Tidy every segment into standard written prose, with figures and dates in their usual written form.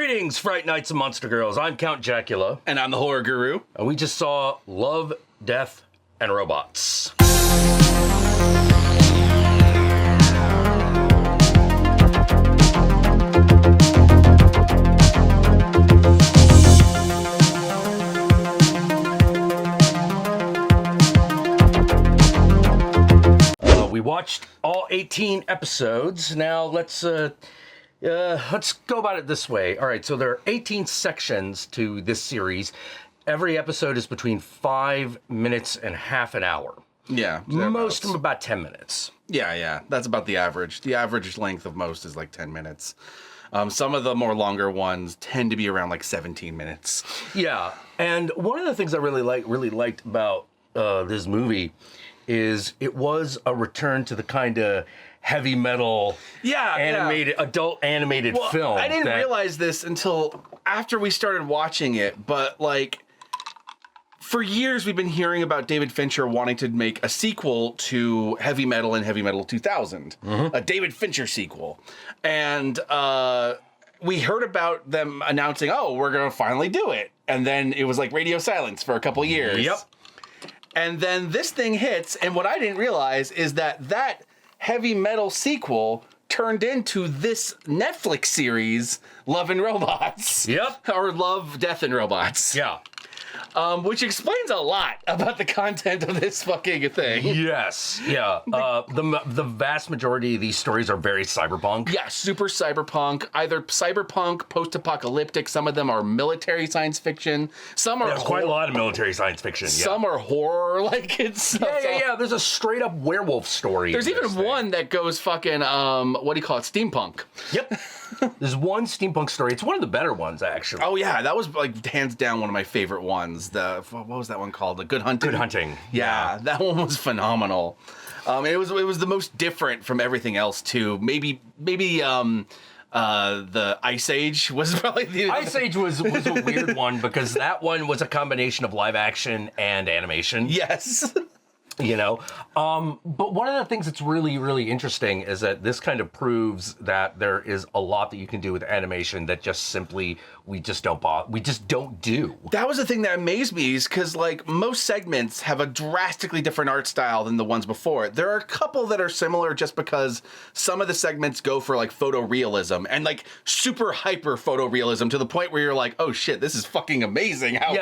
Greetings, Fright Nights and Monster Girls. I'm Count Jackula. And I'm the Horror Guru. And we just saw Love, Death, and Robots. We watched all 18 episodes. Now let's go about it this way. All right, so there are 18 sections to this series. Every episode is between 5 minutes and half an hour. Yeah. Most of them about 10 minutes. Yeah. That's about the average. The average length of most is like 10 minutes. Some of the more longer ones tend to be around like 17 minutes. Yeah, and one of the things I really liked about this movie is it was a return to the kind of heavy metal, adult animated film. I didn't realize this until after we started watching it, but like for years we've been hearing about David Fincher wanting to make a sequel to Heavy Metal and Heavy Metal 2000, a David Fincher sequel. And we heard about them announcing, oh, we're going to finally do it. And then it was like radio silence for a couple years. Yep. And then this thing hits, and what I didn't realize is that Heavy Metal sequel turned into this Netflix series, Love and Robots. Yep. Or Love, Death, and Robots. Yeah. Which explains a lot about the content of this fucking thing. Yes. Yeah. The vast majority of these stories are very cyberpunk. Yeah, super cyberpunk. Either cyberpunk, post-apocalyptic. Some of them are military science fiction. Some are There's quite a lot of military science fiction. Some are horror. Like it's yeah. There's a straight up werewolf story. There's even one that goes fucking what do you call it? Steampunk. Yep. There's one steampunk story. It's one of the better ones, actually. Oh yeah, that was like hands down one of my favorite ones. What was that one called? The Good Hunting. Good Hunting. Yeah, that one was phenomenal. It was the most different from everything else too. Maybe the Ice Age was probably the Ice Age was a weird one because that one was a combination of live action and animation. Yes. You know, but one of the things that's really, really interesting is that this kind of proves that there is a lot that you can do with animation that just simply we just don't do. That was the thing that amazed me is because like most segments have a drastically different art style than the ones before. There are a couple that are similar just because some of the segments go for like photorealism and like super hyper photorealism to the point where you're like, oh shit, this is fucking amazing how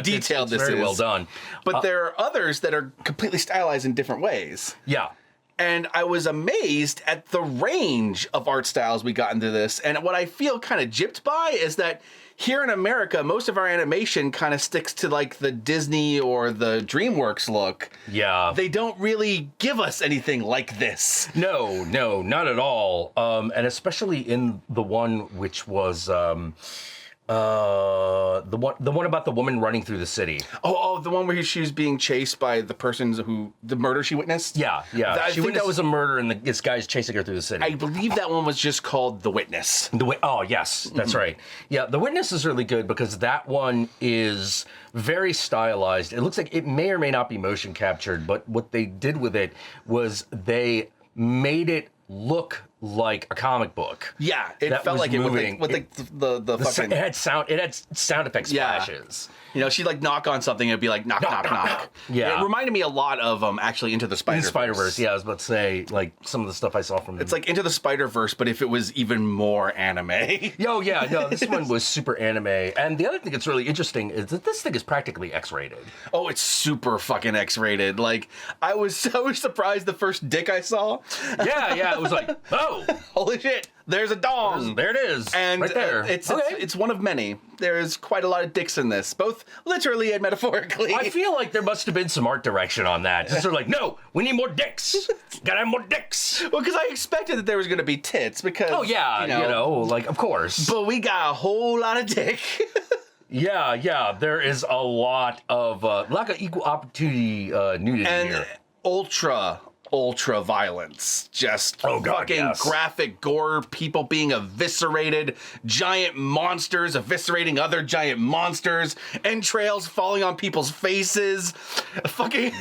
detailed it's this very is. Well done. But there are others that are completely stylized in different ways. Yeah. And I was amazed at the range of art styles we got into this. And what I feel kind of gypped by is that here in America, most of our animation kind of sticks to like the Disney or the DreamWorks look. Yeah. They don't really give us anything like this. No, not at all. And especially in the one which was... the one about the woman running through the city. Oh, the one where she was being chased by the the murder she witnessed? Yeah. I think that was a murder and this guy's chasing her through the city. I believe that one was just called The Witness. Oh, yes, that's right. Yeah, The Witness is really good because that one is very stylized. It looks like it may or may not be motion captured, but what they did with it was they made it look like a comic book. Yeah, it felt like moving. It with the fucking... It had sound effect splashes. You know, she'd like knock on something and it'd be like knock. Yeah. It reminded me a lot of actually Into the Spider-Verse. Spider-Verse, yeah, I was about to say, like some of the stuff I saw from It's like Into the Spider-Verse, but if it was even more anime. Oh yeah, no, this one was super anime. And the other thing that's really interesting is that this thing is practically X-rated. Oh, it's super fucking X-rated. Like I was so surprised the first dick I saw. Yeah, it was like, oh, holy shit. There's a dong. There it is. And right there. It's one of many. There's quite a lot of dicks in this, both literally and metaphorically. I feel like there must have been some art direction on that. Just sort of like, no, we need more dicks. Gotta have more dicks. Well, because I expected that there was going to be tits because... Oh, yeah, like, of course. But we got a whole lot of dick. Yeah, there is a lot of equal opportunity nudity and here. Ultra violence, just fucking graphic gore, people being eviscerated, giant monsters eviscerating other giant monsters, entrails falling on people's faces, fucking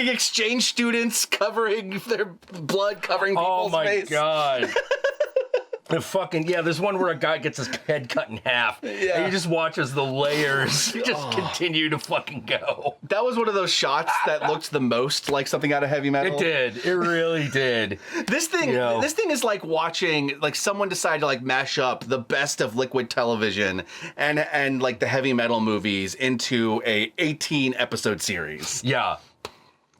exchange students covering their blood covering people's face. Oh my god. The fucking there's one where a guy gets his head cut in half. Yeah. And you just watch as the layers just continue to fucking go. That was one of those shots that looked the most like something out of Heavy Metal. It did. It really did. This thing is like watching like someone decide to like mash up the best of Liquid Television and like the Heavy Metal movies into a 18 episode series. Yeah.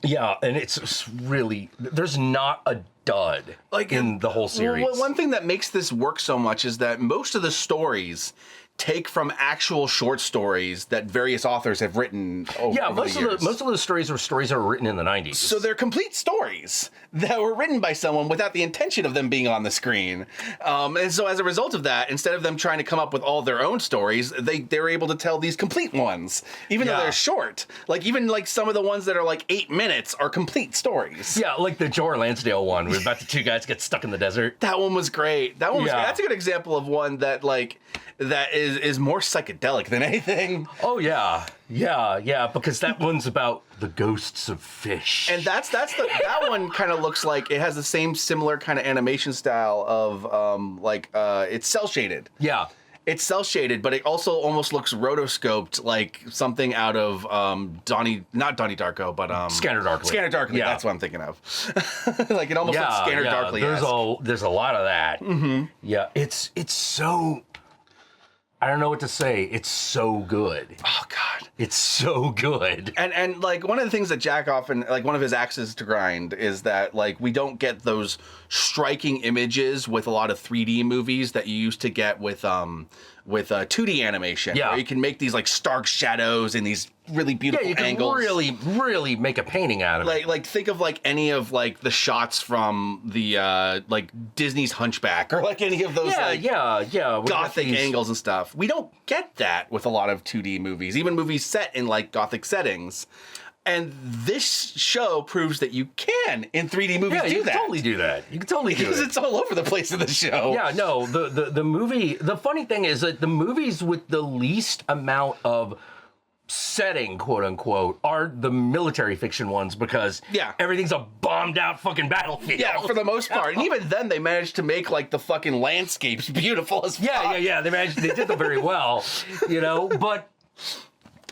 Yeah, and it's really there's not a dud like in the whole series. Well, one thing that makes this work so much is that most of the stories take from actual short stories that various authors have written over most the years. Most of those stories that were written in the 90s. So they're complete stories that were written by someone without the intention of them being on the screen. And so as a result of that, instead of them trying to come up with all their own stories, they're able to tell these complete ones, even though they're short. Like even like some of the ones that are like 8 minutes are complete stories. Yeah, like the Joe Lansdale one, where about the two guys get stuck in the desert. That one was great. That one was great. That's a good example of one that like that is more psychedelic than anything. Oh yeah, because that one's about the ghosts of fish. And that one kind of looks like it has the same similar kind of animation style of it's cell shaded. Yeah. It's cell shaded, but it also almost looks rotoscoped, like something out of not Donnie Darko, but Scanner Darkly. Scanner Darkly, that's what I'm thinking of. Like it almost looks Scanner Darkly. There's a lot of that. Mm-hmm. Yeah, it's so. I don't know what to say. It's so good. Oh God, it's so good. And like one of the things that Jack often like one of his axes to grind is that like we don't get those striking images with a lot of 3D movies that you used to get with 2D animation. Yeah, where you can make these like stark shadows and these really beautiful angles. Yeah, you can really make a painting out of it. Like think of like any of like the shots from the like Disney's Hunchback or like any of those gothic angles and stuff. We don't get that with a lot of 2D movies, even movies set in like gothic settings. And this show proves that you can in 3D movies do that. You can totally do that. You can totally do it. Because it's all over the place in the show. Yeah, no, the movie, the funny thing is that the movies with the least amount of setting, quote unquote, are the military fiction ones because everything's a bombed out fucking battlefield. Yeah, for the most part. And even then they managed to make like the fucking landscapes beautiful as fuck. Yeah, they did them very well, but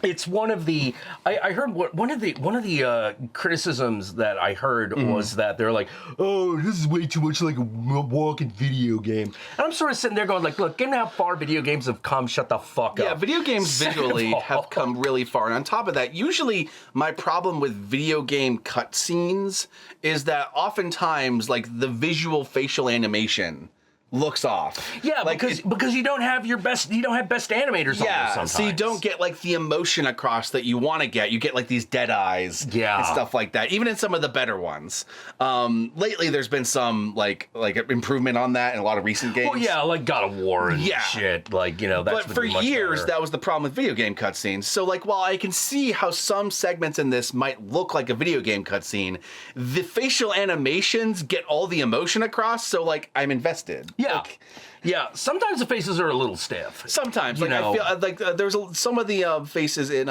it's one of the I heard one of the criticisms that I heard was that they're like, oh, this is way too much like a walking video game. And I'm sort of sitting there going like, look, given how far video games have come, shut the fuck up. Yeah, video games visually have come really far. And on top of that, usually my problem with video game cutscenes is that oftentimes like the visual facial animation looks off. Yeah, like because you don't have best animators on this sometimes. So you don't get like the emotion across that you want to get. You get like these dead eyes and stuff like that. Even in some of the better ones. Lately there's been some like improvement on that in a lot of recent games. Well, yeah, like God of War and shit. Like, that's but for years that was the problem with video game cutscenes. So like while I can see how some segments in this might look like a video game cutscene, the facial animations get all the emotion across, so like I'm invested. Yeah. Sometimes the faces are a little stiff. Sometimes. Like, I feel like there's some of the faces in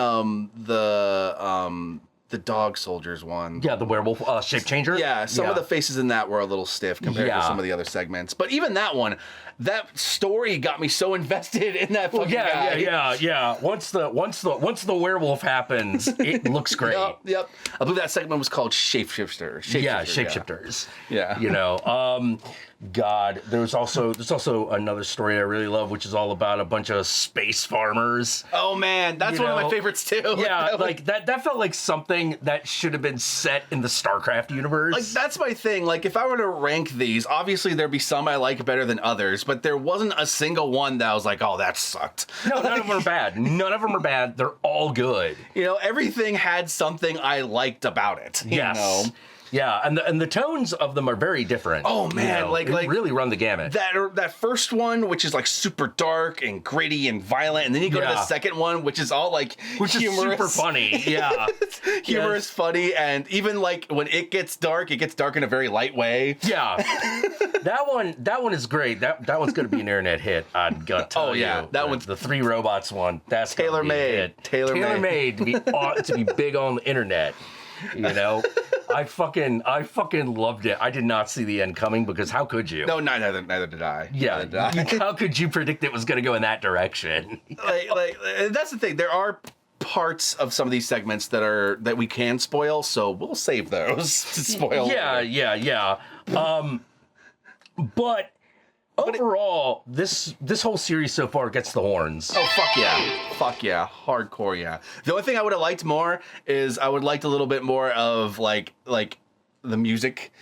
the dog soldiers one. Yeah, the werewolf shape changer. Yeah, some of the faces in that were a little stiff compared to some of the other segments. But even that one, that story got me so invested in that fucking guy. Yeah. Once the werewolf happens, it looks great. Yep. I believe that segment was called Shapeshifter. Shapeshifters. Yeah. God, there's also another story I really love, which is all about a bunch of space farmers. Oh man, that's one of my favorites too. Yeah, like that felt like something that should have been set in the StarCraft universe. Like that's my thing. Like if I were to rank these, obviously there'd be some I like better than others, but there wasn't a single one that I was like, oh, that sucked. No, none of them are bad. None of them are bad. They're all good. Everything had something I liked about it. Yes. Yeah, and the tones of them are very different. Oh man, like really run the gamut. That first one, which is like super dark and gritty and violent, and then you go to the second one, which is all like humorous. Is super funny. Yeah, humorous, funny, and even like when it gets dark in a very light way. Yeah, that one is great. That one's gonna be an internet hit. I'm gonna tell you. Oh yeah, that one's the Three Robots one. That's tailor-made. Tailor-made to be big on the internet. I fucking loved it. I did not see the end coming because how could you? No, neither did I. Yeah, Neither did I. how could you predict it was going to go in that direction? like that's the thing. There are parts of some of these segments that we can spoil, so we'll save those to spoil. Yeah. But overall, this whole series so far gets the horns. Oh, fuck yeah, hardcore yeah. The only thing I would have liked more is I would liked a little bit more of like the music.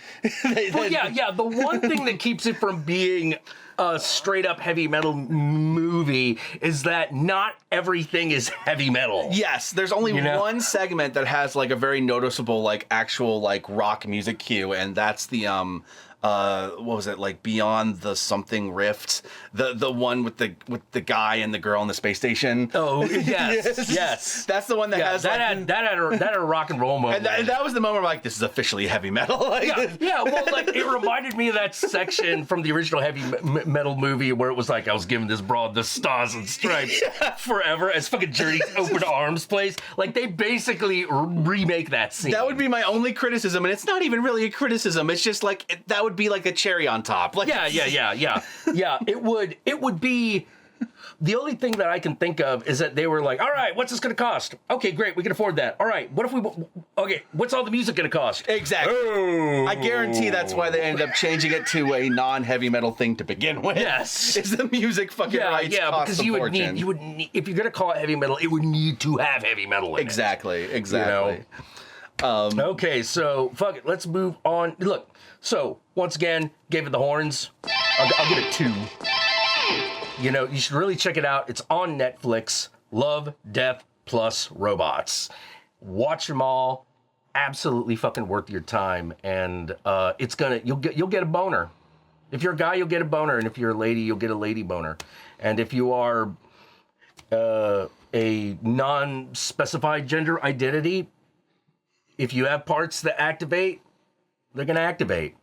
Well, yeah. The one thing that keeps it from being a straight up heavy metal movie is that not everything is heavy metal. Yes, there's only one segment that has like a very noticeable like actual like rock music cue, and that's the what was it, like Beyond the Something Rift, the one with the guy and the girl on the space station. Oh yes. That's the one that has that had a rock and roll moment. And that was the moment where like, this is officially heavy metal. Like, well, like it reminded me of that section from the original heavy metal movie where it was like I was giving this broad the stars and stripes forever as fucking Journey's Open Arms plays. Like they basically remake that scene. That would be my only criticism, and it's not even really a criticism. It's just like that would be like a cherry on top. Like, yeah. It would be. The only thing that I can think of is that they were like, all right, what's this going to cost? Okay, great, we can afford that. All right, what's all the music going to cost? Exactly. Oh. I guarantee that's why they ended up changing it to a non-heavy metal thing to begin with. Yes. Is the music fucking rights cost because a you would fortune. need, if you're going to call it heavy metal, it would need to have heavy metal in Exactly. it. You know? Okay, so fuck it, let's move on. Look, so once again, gave it the horns. I'll give it 2. You know, you should really check it out. It's on Netflix. Love, Death, plus Robots. Watch them all. Absolutely fucking worth your time. And you'll get a boner. If you're a guy, you'll get a boner, and if you're a lady, you'll get a lady boner. And if you are a non-specified gender identity, if you have parts that activate, they're gonna activate.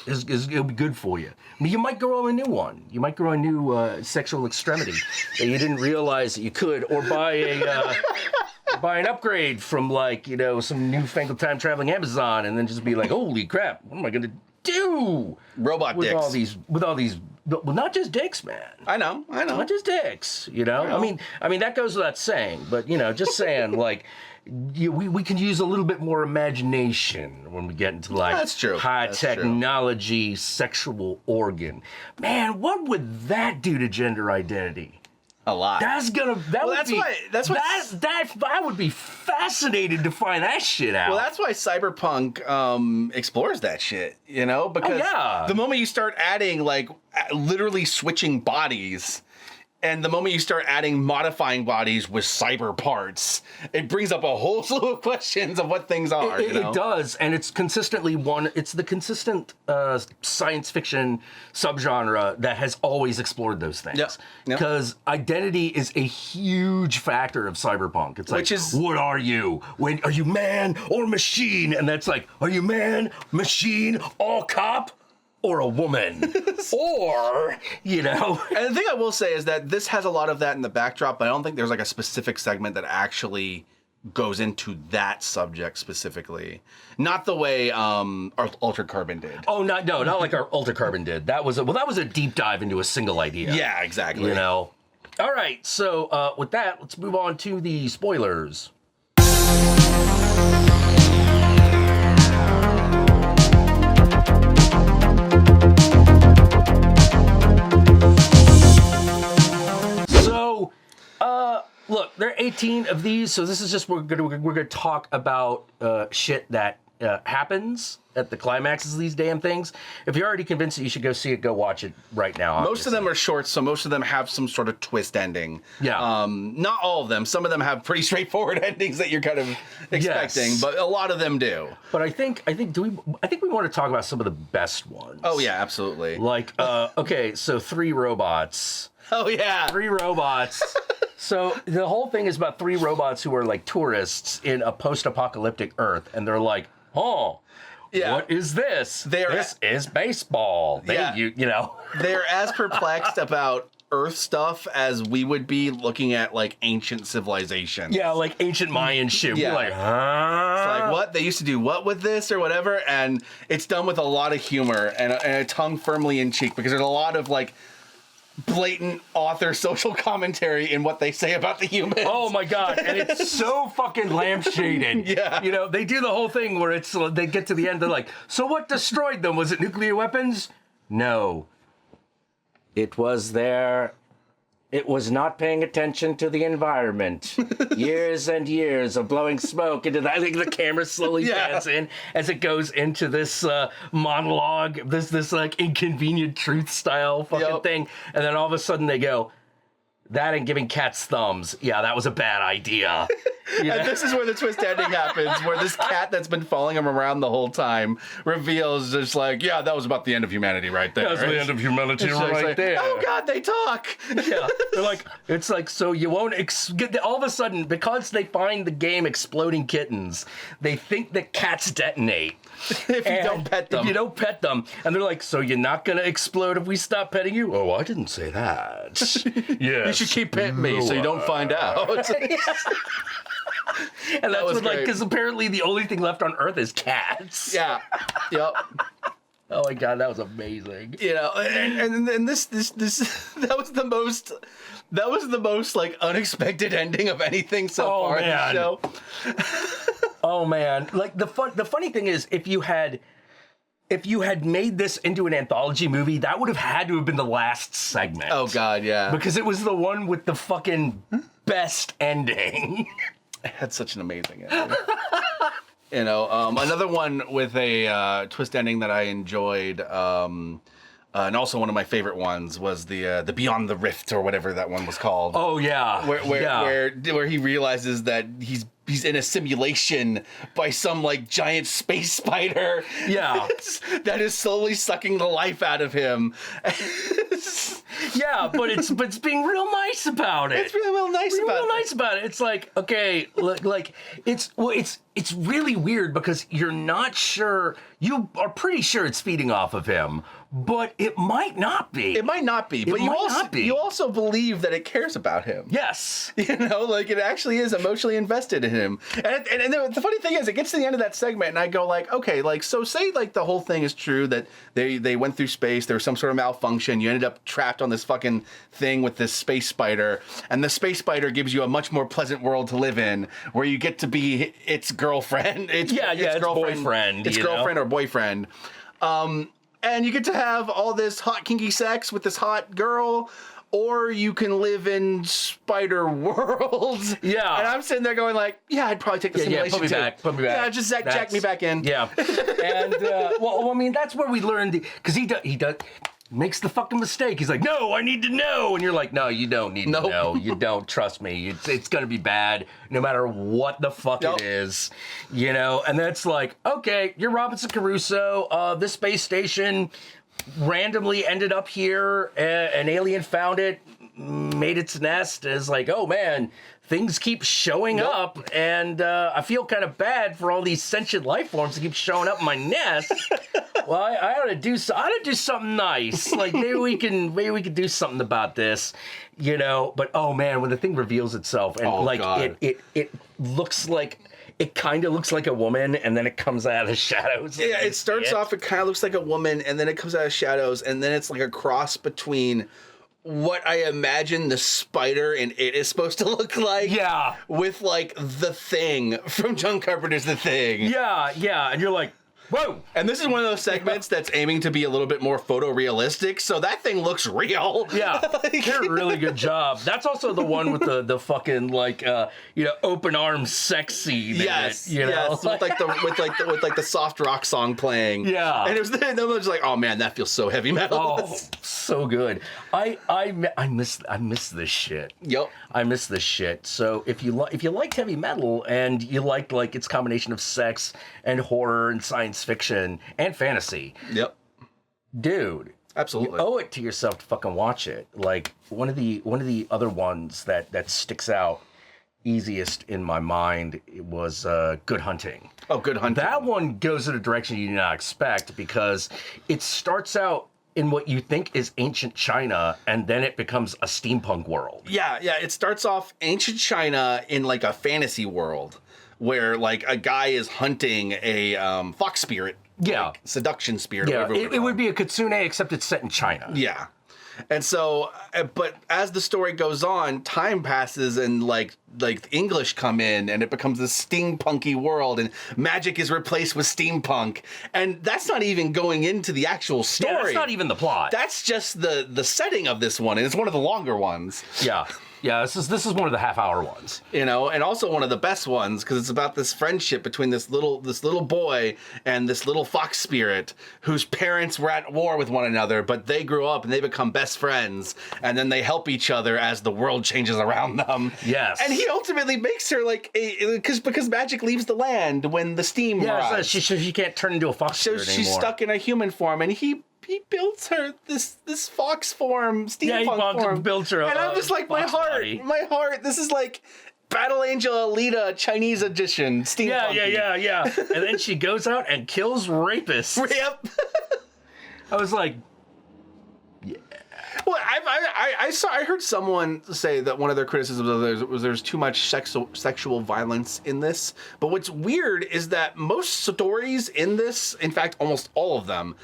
It'll be good for you. I mean, you might grow a new one. You might grow a new sexual extremity that you didn't realize that you could, or buy an upgrade from like some newfangled time traveling Amazon, and then just be like, holy crap, what am I gonna do? Robot with dicks. all these, well, not just dicks, man. I know. Not just dicks. I mean that goes without saying, but just saying like. We can use a little bit more imagination when we get into like That's true. high That's technology sexual organ. Man, what would that do to gender identity? A lot. I would be fascinated to find that shit out. Well, that's why cyberpunk explores that shit, because the moment you start adding like literally switching bodies, and the moment you start adding modifying bodies with cyber parts, it brings up a whole slew of questions of what things are. It does, and it's consistently it's the consistent science fiction subgenre that has always explored those things. Because identity is a huge factor of cyberpunk. It's like, what are you? Are you man or machine? And that's like, are you man, machine, all cop? Or a woman, or, And the thing I will say is that this has a lot of that in the backdrop, but I don't think there's like a specific segment that actually goes into that subject specifically. Not the way Altered Carbon did. Oh, not like our Altered Carbon did. That was a deep dive into a single idea. Yeah, exactly. All right, so with that, let's move on to the spoilers. Look, there are 18 of these, so this is just we're gonna talk about shit that happens at the climaxes of these damn things. If you're already convinced that you should go see it, go watch it right now. Obviously. Most of them are short, so most of them have some sort of twist ending. Yeah. Not all of them. Some of them have pretty straightforward endings that you're kind of expecting, but a lot of them do. But I think we want to talk about some of the best ones. Oh yeah, absolutely. Like okay, so 3 robots. Oh yeah, 3 robots. So the whole thing is about 3 robots who are like tourists in a post-apocalyptic Earth, and they're like, "Oh, what is this? This is baseball." They're as perplexed about Earth stuff as we would be looking at like ancient civilizations. Yeah, like ancient Mayan shit. Yeah. We're like, huh? It's like, what? They used to do what with this or whatever? And it's done with a lot of humor and a tongue firmly in cheek, because there's a lot of like blatant author social commentary in what they say about the humans. Oh my god, and it's so fucking lampshaded. Yeah. You know, they do the whole thing where it's they get to the end, they're like, so what destroyed them? Was it nuclear weapons? No. It was it was not paying attention to the environment. Years and years of blowing smoke into I think the camera slowly pans in as it goes into this monologue, this like inconvenient truth style fucking thing. And then all of a sudden they go, that and giving cats thumbs. Yeah, that was a bad idea. You know? And this is where the twist ending happens, where this cat that's been following him around the whole time reveals just like, yeah, that was about the end of humanity right there. That was the end of humanity right there. Oh God, they talk. Yeah, they're like, it's like, so you won't get all of a sudden, because they find the game exploding kittens, they think that cats detonate. If you don't pet them. If you don't pet them. And they're like, so you're not going to explode if we stop petting you? Oh, I didn't say that. Yes. You should keep petting me so you don't find out. And that's what, like, great. because apparently the only thing left on Earth is cats. Yeah. Yep. Oh my God, that was amazing. You know, and this that was the most like unexpected ending of anything so far in the show. Oh man, like the funny thing is, if you had made this into an anthology movie, that would have had to have been the last segment. Oh God, yeah. Because it was the one with the fucking best ending. It had such an amazing ending. You know, another one with a twist ending that I enjoyed, and also one of my favorite ones was the Beyond the Rift or whatever that one was called. Oh yeah, where he realizes that he's in a simulation by some like giant space spider. Yeah, that is slowly sucking the life out of him. Yeah, but it's being real nice about it. It's really real nice about it. It's like, okay, like it's really weird because you're not sure. You are pretty sure it's feeding off of him, but it might not be. It might not be, but you also believe that it cares about him. Yes. You know, like it actually is emotionally invested in him. And the funny thing is, it gets to the end of that segment and I go like, okay, like, so say like the whole thing is true, that they went through space, there was some sort of malfunction, you ended up trapped on this fucking thing with this space spider, and the space spider gives you a much more pleasant world to live in, where you get to be its girlfriend. Its boyfriend. Its girlfriend or boyfriend. And you get to have all this hot kinky sex with this hot girl, or you can live in spider worlds. Yeah. And I'm sitting there going like, yeah, I'd probably take the simulation put me back. Yeah, just jack me back in. Yeah. And, well, I mean, that's where we learned, because he does makes the fucking mistake. He's like, no, I need to know. And you're like, no, you don't need to know. You don't. Trust me. It's going to be bad no matter what the fuck it is. You know? And that's like, okay, you're Robinson Crusoe. This space station randomly ended up here. An alien found it, made its nest. And it's like, oh, man, things keep showing up. And I feel kind of bad for all these sentient life forms that keep showing up in my nest. Well, I ought to do something nice. Like maybe we can do something about this, you know. But oh man, when the thing reveals itself and it looks like, it kind of looks like a woman, and then it comes out of the shadows. Yeah, it starts off, it kind of looks like a woman, and then it comes out of shadows, and then it's like a cross between what I imagine the spider in It is supposed to look like. Yeah. With like The Thing from John Carpenter's The Thing. Yeah, and you're like, whoa! And this is one of those segments that's aiming to be a little bit more photorealistic, so that thing looks real. Yeah, they did a really good job. That's also the one with the fucking like open arms sex scene. Yes, in it, you know? yes, with the soft rock song playing. Yeah, and it was just like, oh man, that feels so heavy metal. Oh, so good. I miss this shit. Yep, I miss this shit. So if you liked heavy metal and you liked like its combination of sex and horror and science fiction and fantasy. Yep. Dude. Absolutely. You owe it to yourself to fucking watch it. Like one of the other ones that sticks out easiest in my mind was Good Hunting. Oh, Good Hunting. That one goes in a direction you did not expect because it starts out in what you think is ancient China, and then it becomes a steampunk world. Yeah, it starts off ancient China in like a fantasy world where like a guy is hunting a fox spirit. Yeah. Like, seduction spirit. Yeah, Whatever it would be a kitsune, except it's set in China. Yeah. And so, but as the story goes on, time passes and like English come in and it becomes this steampunky world and magic is replaced with steampunk. And that's not even going into the actual story. Yeah, that's not even the plot. That's just the setting of this one. And it's one of the longer ones. Yeah. Yeah, this is one of the half-hour ones. You know, and also one of the best ones because it's about this friendship between this little boy and this little fox spirit whose parents were at war with one another, but they grew up and they become best friends, and then they help each other as the world changes around them. Yes. And he ultimately makes her like because magic leaves the land when the steam arrives. She can't turn into a fox spirit So she's anymore. stuck in a human form, and he builds her this fox form, steampunk form. Builds her. And I'm just like, my heart. This is like Battle Angel Alita Chinese edition steampunk. Yeah. And then she goes out and kills rapists. Yep. I was like, Well, I heard someone say that one of their criticisms of theirs was there's too much sexual violence in this. But what's weird is that most stories in this, in fact, almost all of them,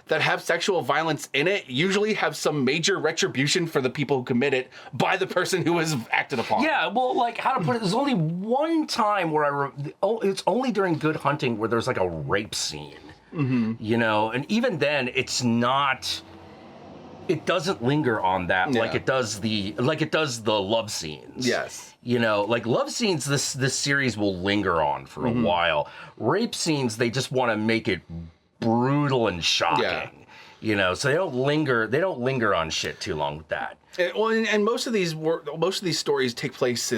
that have sexual violence in it usually have some major retribution for the people who commit it by the person who was acted upon. yeah, well, like, how to put it, there's only one time where it's only during Good Hunting where there's like a rape scene. Mm-hmm. You know, and even then, it's not... It doesn't linger on that like it does the love scenes. Yes. You know, like love scenes this series will linger on for a while. Rape scenes, they just want to make it brutal and shocking. Yeah. You know, so they don't linger on shit too long with that. And most of these stories take place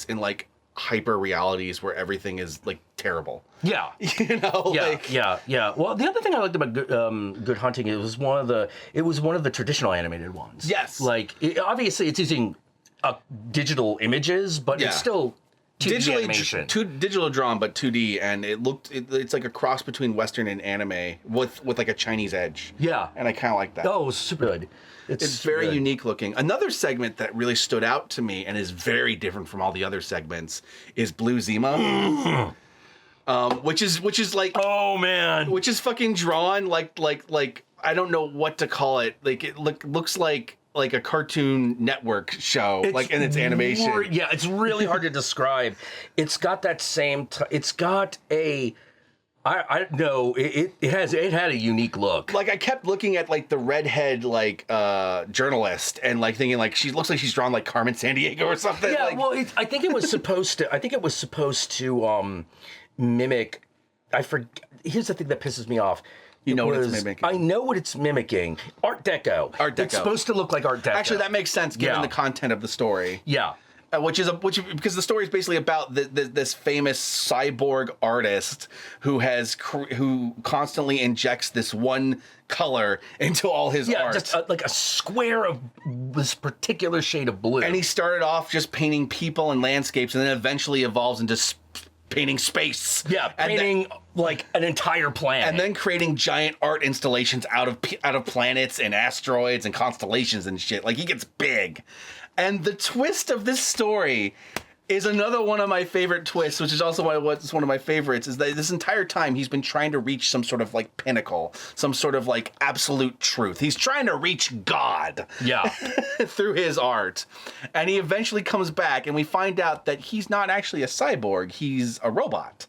in like hyper realities where everything is like terrible. Yeah. You know, yeah. Well, the other thing I liked about Good Hunting, it was one of the traditional animated ones. Yes. Like, obviously it's using digital images, but it's still 2D animation. Digital drawn, but 2D, and it's like a cross between Western and anime with like a Chinese edge. Yeah. And I kind of like that. Oh, it was super good. It's very unique looking. Another segment that really stood out to me and is very different from all the other segments is Blue Zima. Which is like, oh man, which is fucking drawn like I don't know what to call it. Like it looks like a Cartoon Network show, like in its animation. Yeah, it's really hard to describe. It's got that same. It's got a. I know it had a unique look. Like I kept looking at like the redhead like journalist and like thinking like she looks like she's drawn like Carmen Sandiego or something. Yeah, like, well, I think it was supposed to mimic. I forget. Here's the thing that pisses me off. You know what it's mimicking. I know what it's mimicking. Art Deco. It's supposed to look like Art Deco. Actually, that makes sense given the content of the story. Yeah. Because the story is basically about this famous cyborg artist who constantly injects this one color into all his art. Yeah, just like a square of this particular shade of blue. And he started off just painting people and landscapes, and then eventually evolves into painting space. Yeah, painting like an entire planet, and then creating giant art installations out of planets and asteroids and constellations and shit. Like he gets big. And the twist of this story is another one of my favorite twists, which is also what's one of my favorites, is that this entire time he's been trying to reach some sort of like pinnacle, some sort of like absolute truth. He's trying to reach God. Yeah. Through his art. And he eventually comes back and we find out that he's not actually a cyborg, he's a robot.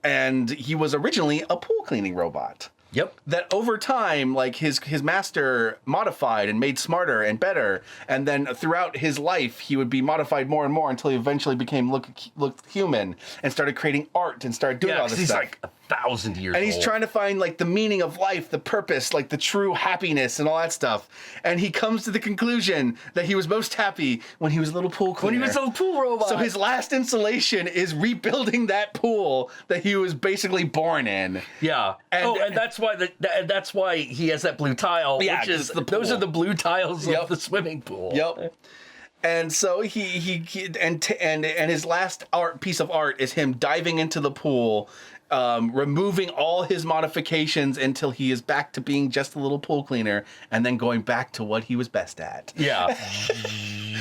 And he was originally a pool cleaning robot. Yep. That over time, like his master modified and made smarter and better, and then throughout his life, he would be modified more and more until he eventually became looked human and started creating art and started doing all this he's stuff. Like 1,000 years and he's old. trying to find like the meaning of life, the purpose, like the true happiness and all that stuff. And he comes to the conclusion that he was most happy when he was a little pool cleaner. When he was a little pool robot. So his last installation is rebuilding that pool that he was basically born in. Yeah. And that's why that's why he has that blue tile. Yeah, which is those are the blue tiles of the swimming pool. Yep. And so he his last piece of art is him diving into the pool removing all his modifications until he is back to being just a little pool cleaner, and then going back to what he was best at. Yeah.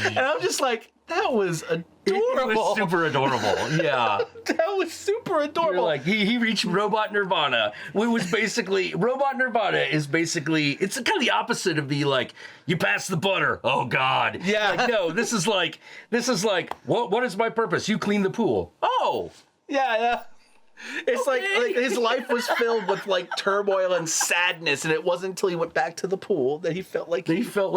And I'm just like, that was adorable. It was super adorable. Yeah. That was super adorable. You're like, he reached robot nirvana. It was basically, robot nirvana is basically, it's kind of the opposite of the like, you pass the butter. Oh God. Yeah. Like, no, this is like, what is my purpose? You clean the pool. Oh. Yeah. It's Okay. like his life was filled with like turmoil and sadness, and it wasn't until he went back to the pool that he felt like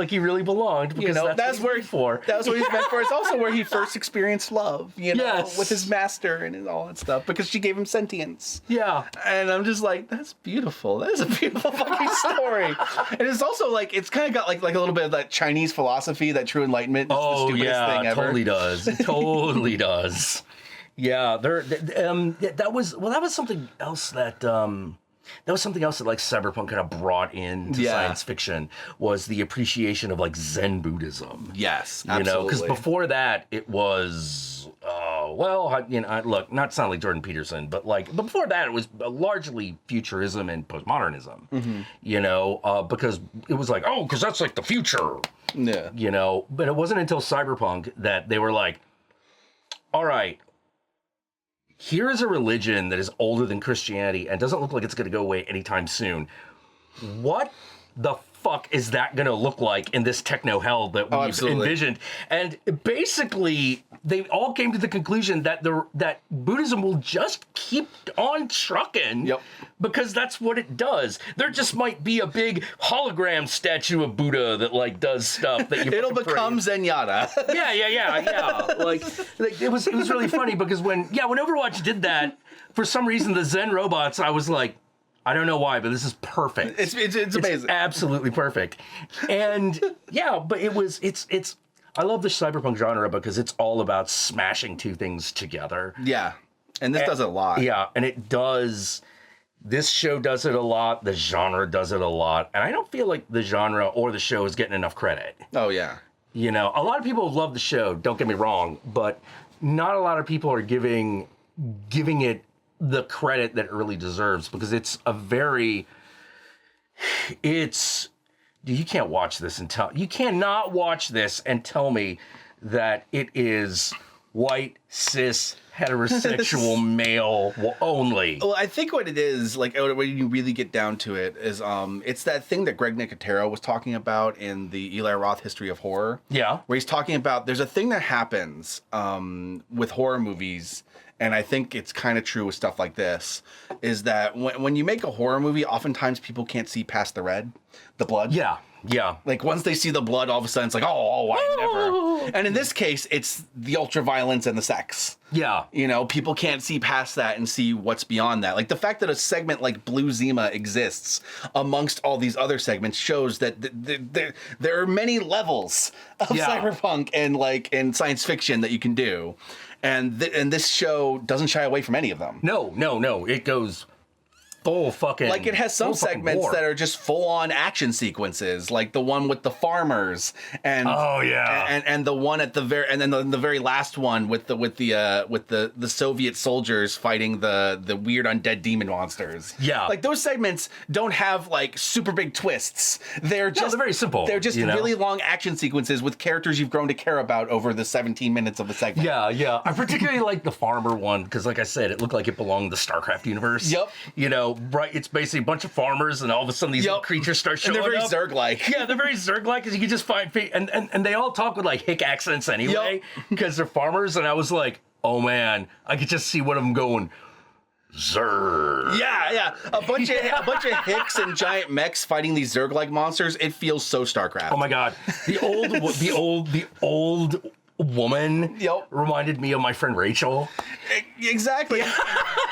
he really belonged, because that's what he's for. That's what he's meant for. It's also where he first experienced love, Yes. with his master and all that stuff, because she gave him sentience. Yeah. And I'm just like, that's beautiful. That is a beautiful fucking story. And it's also like, it's kind of got like a little bit of that Chinese philosophy, that true enlightenment is the stupidest thing ever. Totally does. It totally does. Yeah, that was something else that like cyberpunk kind of brought into science fiction, was the appreciation of like Zen Buddhism. Yes, absolutely. Because before that it was look, not sound like Jordan Peterson, but before that it was largely futurism and postmodernism. Mm-hmm. Because it was like, because that's like the future. Yeah. But it wasn't until cyberpunk that they were like, all right, here is a religion that is older than Christianity and doesn't look like it's going to go away anytime soon. What the fuck is that going to look like in this techno hell that we've envisioned? And basically, they all came to the conclusion that that Buddhism will just keep on trucking, because that's what it does. There just might be a big hologram statue of Buddha that does stuff that you. It'll become Zenyatta. Yeah. Like it was really funny, because when Overwatch did that, for some reason the Zen robots, I was like, I don't know why, but this is perfect. It's amazing. It's absolutely perfect. And but it's I love the cyberpunk genre because it's all about smashing two things together. Yeah. And this does it a lot. Yeah, and it does. This show does it a lot. The genre does it a lot. And I don't feel like the genre or the show is getting enough credit. Oh, yeah. A lot of people have loved the show, don't get me wrong, but not a lot of people are giving it the credit that it really deserves, because you can't watch this you cannot watch this and tell me that it is white, cis, heterosexual male only. Well, I think what it is, when you really get down to it, is it's that thing that Greg Nicotero was talking about in the Eli Roth History of Horror. Yeah. Where he's talking about, there's a thing that happens with horror movies, and I think it's kind of true with stuff like this, is that when you make a horror movie, oftentimes people can't see past the blood. Yeah. Like, once they see the blood, all of a sudden it's like, I never. And in this case, it's the ultra violence and the sex. Yeah. People can't see past that and see what's beyond that. Like, the fact that a segment like Blue Zima exists amongst all these other segments shows that there are many levels of cyberpunk and science fiction that you can do. And this show doesn't shy away from any of them. No. It goes full fucking. Like, it has some segments that are just full on action sequences, like the one with the farmers, and and the one at the the very last one with the Soviet soldiers fighting the weird undead demon monsters. Yeah, like those segments don't have like super big twists. They're very simple. They're just really long action sequences with characters you've grown to care about over the 17 minutes of the segment. Yeah. I particularly like the farmer one because, like I said, it looked like it belonged in the StarCraft universe. Yep. Right? It's basically a bunch of farmers, and all of a sudden these little creatures start showing up. And they're very Zerg-like. Yeah, they're very Zerg-like, because you can just find... And they all talk with, Hick accents anyway, because they're farmers, and I was like, oh, man, I could just see one of them going... Zerg. Yeah. A bunch of Hicks and giant mechs fighting these Zerg-like monsters. It feels so StarCraft. Oh, my God. The old woman reminded me of my friend Rachel. Exactly.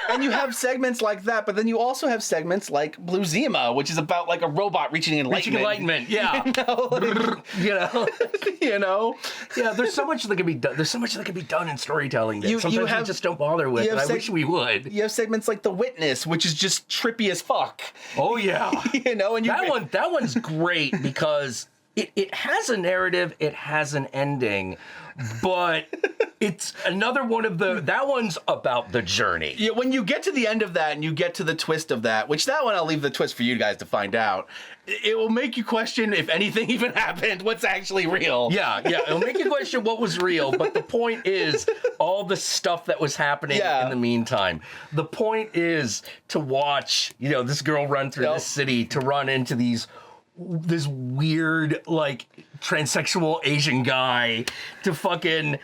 And you have segments like that, but then you also have segments like Blue Zima, which is about like a robot reaching enlightenment. Yeah. Yeah, there's so much that can be done. There's so much that can be done in storytelling that sometimes we just don't bother with, and I wish we would. You have segments like The Witness, which is just trippy as fuck. Oh, yeah. And that one's great because it has a narrative, it has an ending, but It's another one of that one's about the journey. Yeah, when you get to the end of that and you get to the twist of that, which that one I'll leave the twist for you guys to find out, it will make you question if anything even happened, what's actually real. Yeah, it'll make you question what was real, but the point is all the stuff that was happening in the meantime. The point is to watch, this girl run through this city, to run into this weird, like, transsexual Asian guy, to fucking,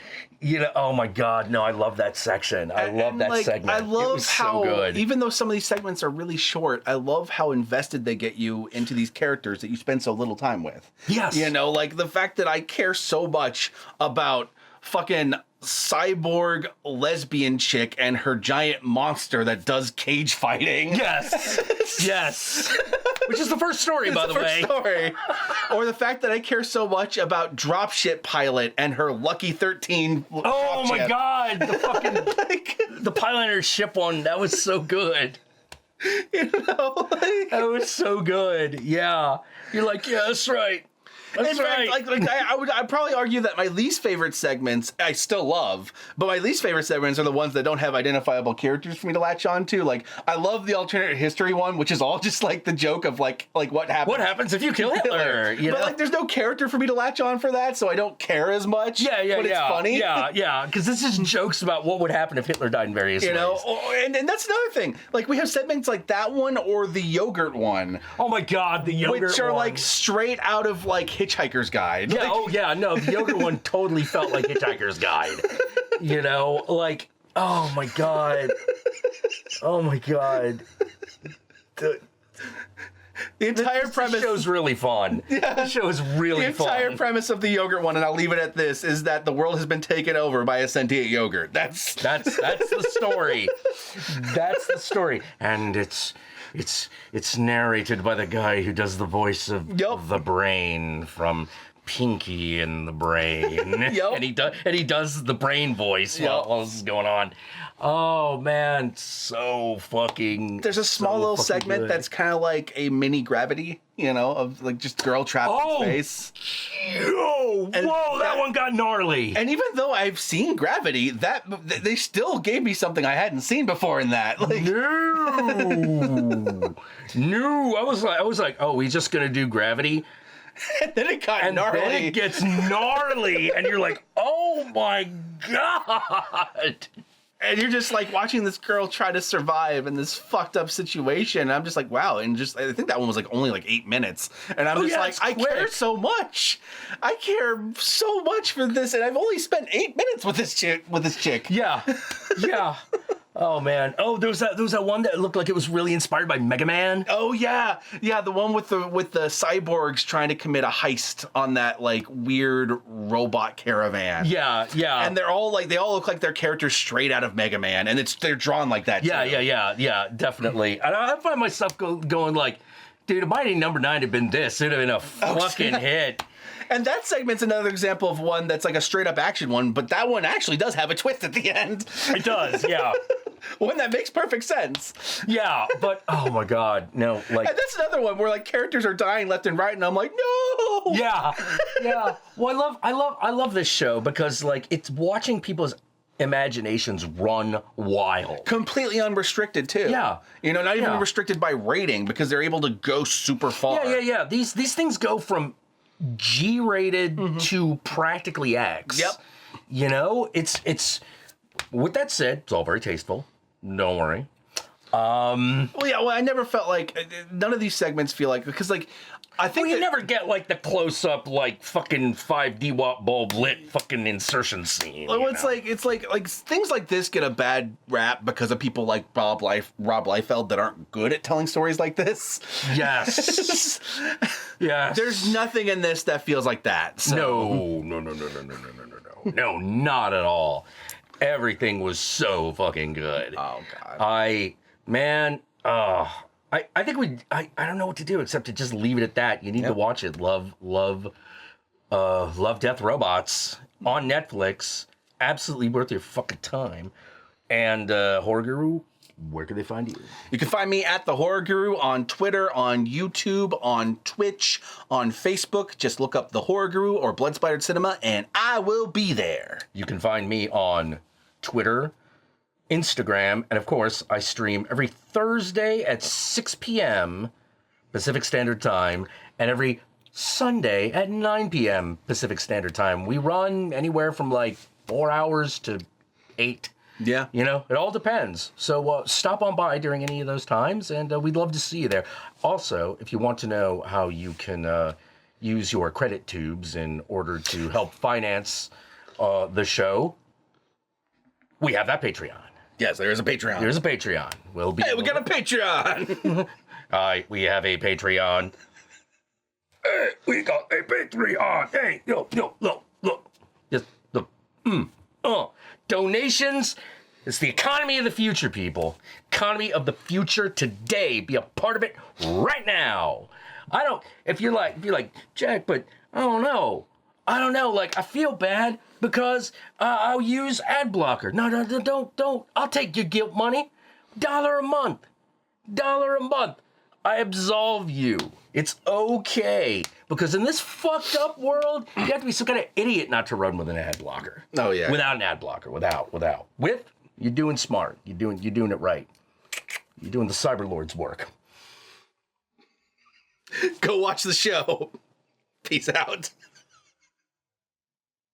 oh my God, no, I love that section. I love that segment. I love how, so good. even though some of these segments are really short, I love how invested they get you into these characters that you spend so little time with. Yes. Like the fact that I care so much about fucking cyborg lesbian chick and her giant monster that does cage fighting. Yes. Which is the first story, by the way. Story. Or the fact that I care so much about Dropship Pilot and her Lucky 13. Oh my God, the fucking the pilot and her ship one, that was so good. That was so good. Yeah, you're like, yeah, that's right. That's right. I'd probably argue that my least favorite segments I still love, but my least favorite segments are the ones that don't have identifiable characters for me to latch on to. Like, I love the alternate history one, which is all just like the joke of like what happens. What happens if you kill Hitler? But like, there's no character for me to latch on for that, so I don't care as much. But it's funny. Yeah. Because this is jokes about what would happen if Hitler died in various ways. And that's another thing. Like, we have segments like that one or the yogurt one. Oh my God, the yogurt one. Which are like straight out of like Hitchhiker's Guide. Yeah, no, the yogurt one totally felt like Hitchhiker's Guide. Like, oh my God. The entire premise. The show's really fun. Yeah. The show is really fun. The entire premise of the yogurt one, and I'll leave it at this, is that the world has been taken over by a sentient yogurt. That's the story. That's the story. And it's narrated by the guy who does the voice of the Brain from Pinky and the Brain. And he does the Brain voice while this is going on. Oh man, so fucking. There's a small little segment that's kind of like a mini Gravity, of like just girl trapped in space. Whoa, that one got gnarly. And even though I've seen Gravity, they still gave me something I hadn't seen before in that. Like, no, I was like, oh, he's just gonna do Gravity. And then it got gnarly. And then it gets gnarly, and you're like, oh my God. And you're just like watching this girl try to survive in this fucked up situation. And I'm just like, wow. And I think that one was like only like 8 minutes. And I'm I care so much. I care so much for this. And I've only spent 8 minutes with this chick. Yeah. Oh man! Oh, there was that one that looked like it was really inspired by Mega Man. Oh yeah, the one with the cyborgs trying to commit a heist on that like weird robot caravan. Yeah. And they all look like they're characters straight out of Mega Man, and they're drawn like that. Yeah, definitely. And I find myself going like, dude, if Mighty Number 9 had been this, it'd have been a fucking hit. And that segment's another example of one that's like a straight up action one, but that one actually does have a twist at the end. It does, yeah. One that makes perfect sense. Yeah, but oh my God, no, like. And that's another one where like characters are dying left and right, and I'm like, no. Yeah. Well, I love this show because like it's watching people's imaginations run wild. Completely unrestricted too. Yeah. Not even restricted by rating because they're able to go super far. Yeah. These things go from G-rated to practically X. Yep. It's with that said, it's all very tasteful. Don't worry. I never felt like none of these segments feel like because like I think you never get like the close up like fucking 5D watt bulb lit fucking insertion scene. Well, it's like things like this get a bad rap because of people like Rob Liefeld that aren't good at telling stories like this. Yes. Yes. There's nothing in this that feels like that. So. No, not at all. Everything was so fucking good. Oh God. I think I don't know what to do except to just leave it at that. You need to watch it. Love, Death, Robots on Netflix. Absolutely worth your fucking time. And Horror Guru where can they find you? You can find me at The Horror Guru on Twitter, on YouTube, on Twitch, on Facebook. Just look up The Horror Guru or Blood Splattered Cinema, and I will be there. You can find me on Twitter, Instagram, and of course, I stream every Thursday at 6 p.m. Pacific Standard Time, and every Sunday at 9 p.m. Pacific Standard Time. We run anywhere from like 4 hours to 8. Yeah. You know, it all depends. So stop on by during any of those times, and we'd love to see you there. Also, if you want to know how you can use your credit tubes in order to help finance the show, we have that Patreon. Yes, there is a Patreon. There's a Patreon. Hey, we got a Patreon. We have a Patreon. Hey, we got a Patreon. Hey, look. Just look. Donations. It's the economy of the future, people. Economy of the future today. Be a part of it right now. If you're like, Jack, but I don't know. Like, I feel bad because I'll use ad blocker. No, don't. I'll take your guilt money. $1 a month. $1 a month. I absolve you. It's okay. Because in this fucked up world, you have to be some kind of idiot not to run with an ad blocker. Oh, yeah. Without an ad blocker. Without. With, you're doing smart. You're doing it right. You're doing the Cyberlord's work. Go watch the show. Peace out.